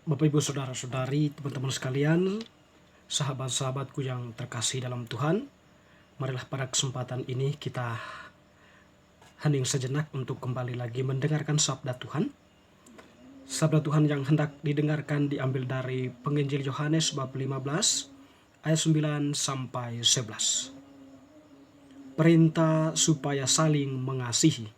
Bapak Ibu Saudara-saudari, teman-teman sekalian, sahabat-sahabatku yang terkasih dalam Tuhan, marilah pada kesempatan ini kita hening sejenak untuk kembali lagi mendengarkan sabda Tuhan. Sabda Tuhan yang hendak didengarkan diambil dari Penginjil Yohanes bab 15 ayat 9 sampai 11. Perintah supaya saling mengasihi.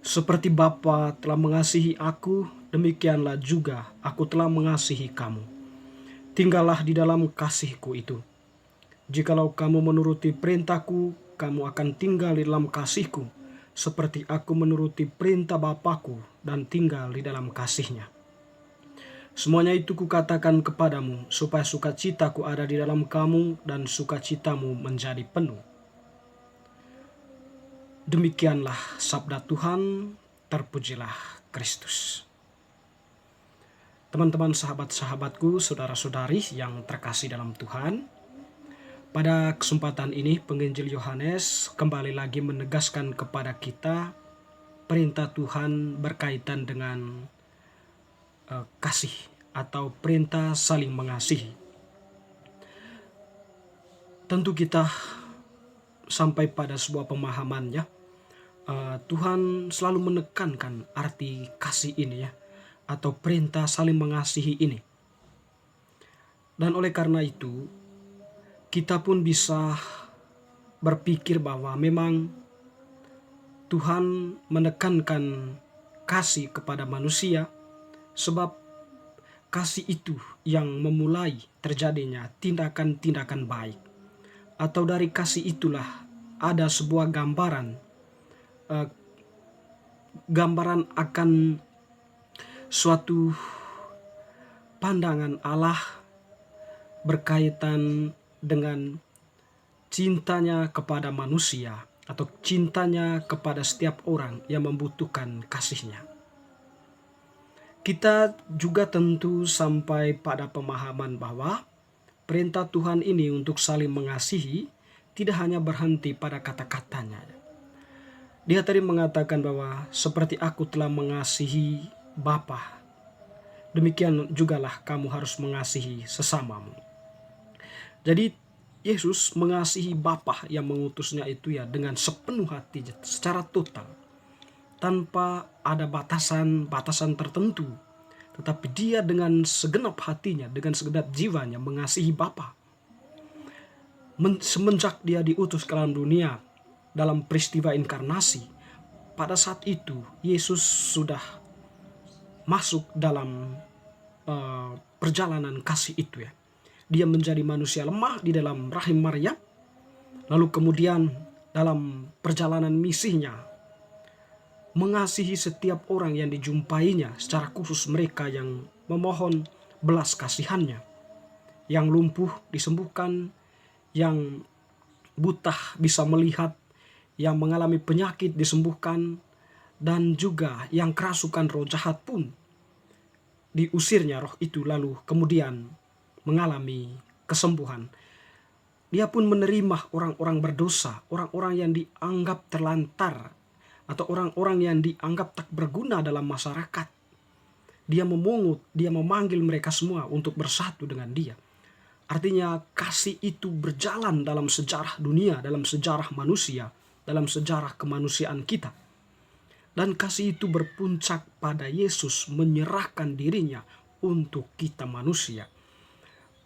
Seperti Bapa telah mengasihi aku, demikianlah juga aku telah mengasihi kamu. Tinggallah di dalam kasihku itu. Jikalau kamu menuruti perintahku, kamu akan tinggal di dalam kasihku, seperti aku menuruti perintah Bapakku dan tinggal di dalam kasihnya. Semuanya itu kukatakan kepadamu, supaya sukacitaku ada di dalam kamu dan sukacitamu menjadi penuh. Demikianlah sabda Tuhan, terpujilah Kristus. Teman-teman, sahabat-sahabatku, saudara-saudari yang terkasih dalam Tuhan, pada kesempatan ini Penginjil Yohanes kembali lagi menegaskan kepada kita perintah Tuhan berkaitan dengan kasih atau perintah saling mengasihi. Tentu kita sampai pada sebuah pemahamannya, Tuhan selalu menekankan arti kasih ini ya, atau perintah saling mengasihi ini. Dan oleh karena itu, kita pun bisa berpikir bahwa memang Tuhan menekankan kasih kepada manusia, sebab kasih itu yang memulai terjadinya tindakan-tindakan baik. Atau dari kasih itulah ada sebuah gambaran akan suatu pandangan Allah berkaitan dengan cintanya kepada manusia atau cintanya kepada setiap orang yang membutuhkan kasihnya. Kita juga tentu sampai pada pemahaman bahwa perintah Tuhan ini untuk saling mengasihi tidak hanya berhenti pada kata-katanya. Dia tadi mengatakan bahwa seperti aku telah mengasihi Bapa, demikian jugalah kamu harus mengasihi sesamamu. Jadi Yesus mengasihi Bapa yang mengutusnya itu ya dengan sepenuh hati, secara total, tanpa ada batasan tertentu. Tetapi dia dengan segenap hatinya, dengan segenap jiwanya mengasihi Bapa. Semenjak dia diutus ke dalam dunia dalam peristiwa inkarnasi, pada saat itu Yesus sudah masuk dalam perjalanan kasih itu ya. Dia menjadi manusia lemah di dalam rahim Maria, lalu kemudian dalam perjalanan misinya mengasihi setiap orang yang dijumpainya, secara khusus mereka yang memohon belas kasihannya. Yang lumpuh disembuhkan, yang buta bisa melihat, yang mengalami penyakit disembuhkan, dan juga yang kerasukan roh jahat pun diusirnya roh itu, lalu kemudian mengalami kesembuhan. Dia pun menerima orang-orang berdosa, orang-orang yang dianggap terlantar, atau orang-orang yang dianggap tak berguna dalam masyarakat. Dia memungut, dia memanggil mereka semua untuk bersatu dengan dia. Artinya kasih itu berjalan dalam sejarah dunia, dalam sejarah manusia, dalam sejarah kemanusiaan kita. Dan kasih itu berpuncak pada Yesus menyerahkan dirinya untuk kita manusia.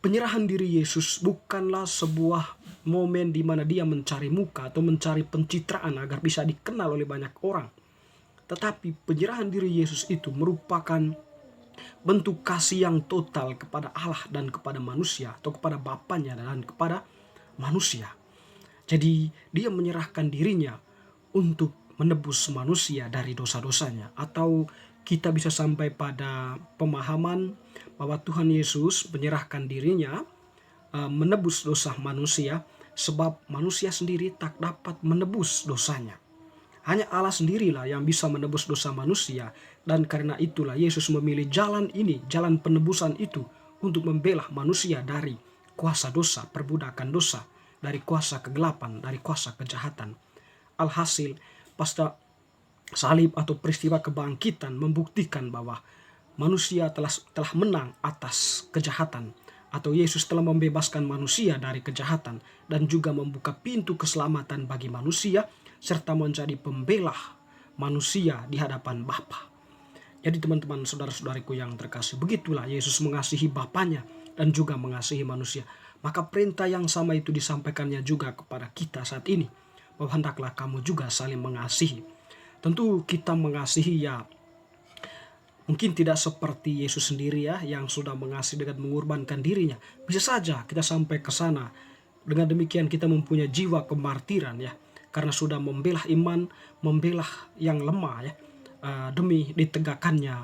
Penyerahan diri Yesus bukanlah sebuah momen di mana dia mencari muka atau mencari pencitraan agar bisa dikenal oleh banyak orang. Tetapi penyerahan diri Yesus itu merupakan bentuk kasih yang total kepada Allah dan kepada manusia, atau kepada Bapanya dan kepada manusia. Jadi dia menyerahkan dirinya untuk menebus manusia dari dosa-dosanya. Atau kita bisa sampai pada pemahaman bahwa Tuhan Yesus menyerahkan dirinya menebus dosa manusia, sebab manusia sendiri tak dapat menebus dosanya. Hanya Allah sendirilah yang bisa menebus dosa manusia, dan karena itulah Yesus memilih jalan ini, jalan penebusan itu, untuk membela manusia dari kuasa dosa, perbudakan dosa, dari kuasa kegelapan, dari kuasa kejahatan. Alhasil, pasca salib atau peristiwa kebangkitan membuktikan bahwa manusia telah menang atas kejahatan, atau Yesus telah membebaskan manusia dari kejahatan dan juga membuka pintu keselamatan bagi manusia serta menjadi pembela manusia di hadapan Bapa. Jadi teman-teman, saudara-saudariku yang terkasih, begitulah Yesus mengasihi Bapanya dan juga mengasihi manusia. Maka perintah yang sama itu disampaikannya juga kepada kita saat ini, bahwa hendaklah kamu juga saling mengasihi. Tentu kita mengasihi ya mungkin tidak seperti Yesus sendiri ya, yang sudah mengasihi dengan mengorbankan dirinya. Bisa saja kita sampai ke sana. Dengan demikian kita mempunyai jiwa kemartiran ya, karena sudah membela iman, membela yang lemah ya, demi ditegakkannya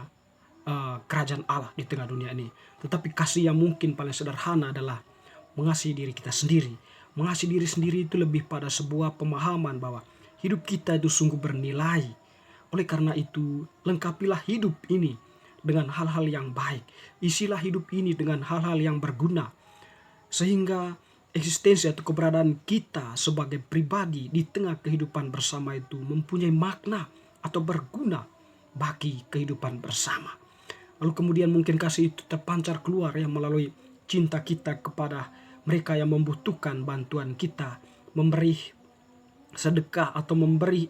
kerajaan Allah di tengah dunia ini. Tetapi kasih yang mungkin paling sederhana adalah mengasihi diri kita sendiri. Mengasihi diri sendiri itu lebih pada sebuah pemahaman bahwa hidup kita itu sungguh bernilai. Oleh karena itu, lengkapilah hidup ini dengan hal-hal yang baik. Isilah hidup ini dengan hal-hal yang berguna. Sehingga eksistensi atau keberadaan kita sebagai pribadi di tengah kehidupan bersama itu mempunyai makna atau berguna bagi kehidupan bersama. Lalu kemudian mungkin kasih itu terpancar keluar ya melalui cinta kita kepada mereka yang membutuhkan bantuan kita, memberi sedekah atau memberi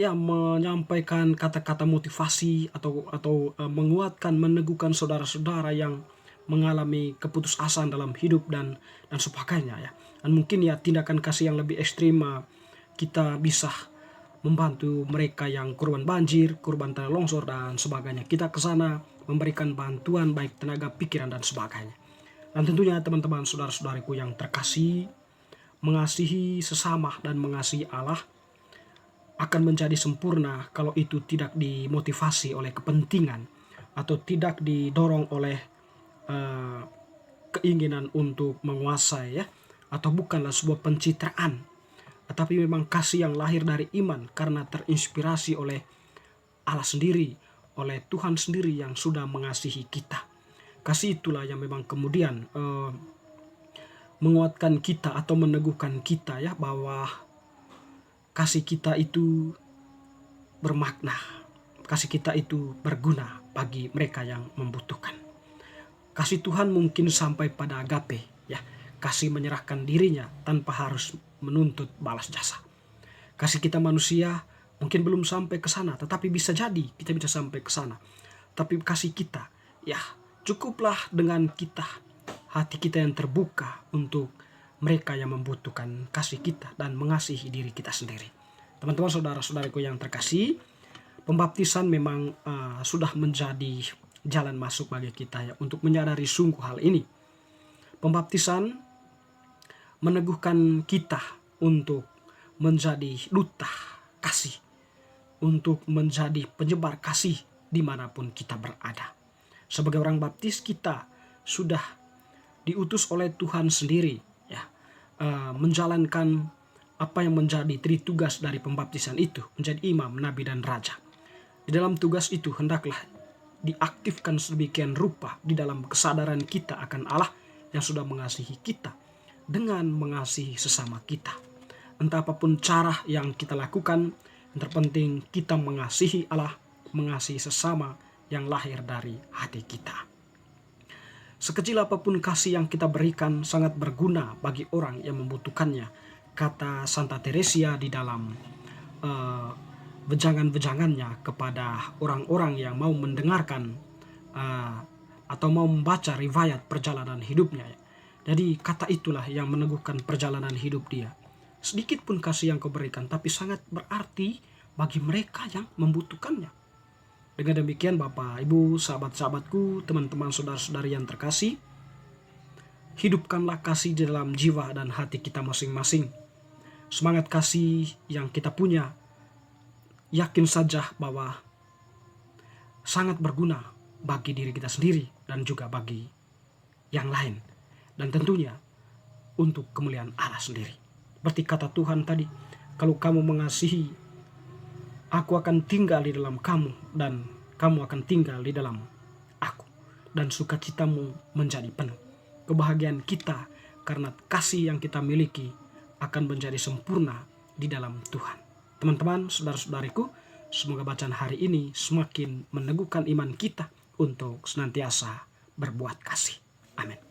menyampaikan kata-kata motivasi atau menguatkan, meneguhkan saudara-saudara yang mengalami keputusasaan dalam hidup dan sebagainya ya. Dan mungkin ya tindakan kasih yang lebih ekstrim, kita bisa membantu mereka yang korban banjir, korban tanah longsor dan sebagainya. Kita ke sana memberikan bantuan baik tenaga, pikiran dan sebagainya. Dan tentunya teman-teman, saudara-saudariku yang terkasih, mengasihi sesama dan mengasihi Allah akan menjadi sempurna kalau itu tidak dimotivasi oleh kepentingan atau tidak didorong oleh keinginan untuk menguasai ya, atau bukanlah sebuah pencitraan, tetapi memang kasih yang lahir dari iman karena terinspirasi oleh Allah sendiri, oleh Tuhan sendiri yang sudah mengasihi kita. Kasih itulah yang memang kemudian menguatkan kita atau meneguhkan kita ya, bahwa kasih kita itu bermakna, kasih kita itu berguna bagi mereka yang membutuhkan. Kasih Tuhan mungkin sampai pada agape ya, kasih menyerahkan dirinya tanpa harus menuntut balas jasa. Kasih kita manusia mungkin belum sampai ke sana, tetapi bisa jadi kita bisa sampai ke sana. Tapi kasih kita ya cukuplah dengan kita, hati kita yang terbuka untuk mereka yang membutuhkan kasih kita dan mengasihi diri kita sendiri. Teman-teman, saudara-saudariku yang terkasih, pembaptisan memang sudah menjadi jalan masuk bagi kita ya untuk menyadari sungguh hal ini. Pembaptisan meneguhkan kita untuk menjadi duta kasih, untuk menjadi penyebar kasih dimanapun kita berada. Sebagai orang baptis, kita sudah diutus oleh Tuhan sendiri ya, menjalankan apa yang menjadi tugas dari pembaptisan itu, menjadi imam, nabi dan raja. Di dalam tugas itu hendaklah diaktifkan sedemikian rupa di dalam kesadaran kita akan Allah yang sudah mengasihi kita dengan mengasihi sesama kita. Entah apapun cara yang kita lakukan, yang terpenting kita mengasihi Allah, mengasihi sesama yang lahir dari hati kita. Sekecil apapun kasih yang kita berikan sangat berguna bagi orang yang membutuhkannya, kata Santa Teresia di dalam wejangan-wejangannya kepada orang-orang yang mau mendengarkan atau mau membaca riwayat perjalanan hidupnya. Jadi kata itulah yang meneguhkan perjalanan hidup dia. Sedikit pun kasih yang kau berikan, tapi sangat berarti bagi mereka yang membutuhkannya. Dengan demikian Bapak, Ibu, sahabat-sahabatku, teman-teman, saudara-saudari yang terkasih, hidupkanlah kasih di dalam jiwa dan hati kita masing-masing. Semangat kasih yang kita punya, yakin saja bahwa sangat berguna bagi diri kita sendiri dan juga bagi yang lain. Dan tentunya untuk kemuliaan Allah sendiri. Seperti kata Tuhan tadi, kalau kamu mengasihi, aku akan tinggal di dalam kamu dan kamu akan tinggal di dalam aku. Dan sukacitamu menjadi penuh. Kebahagiaan kita karena kasih yang kita miliki akan menjadi sempurna di dalam Tuhan. Teman-teman, saudara-saudariku, Semoga bacaan hari ini semakin meneguhkan iman kita untuk senantiasa berbuat kasih. Amin.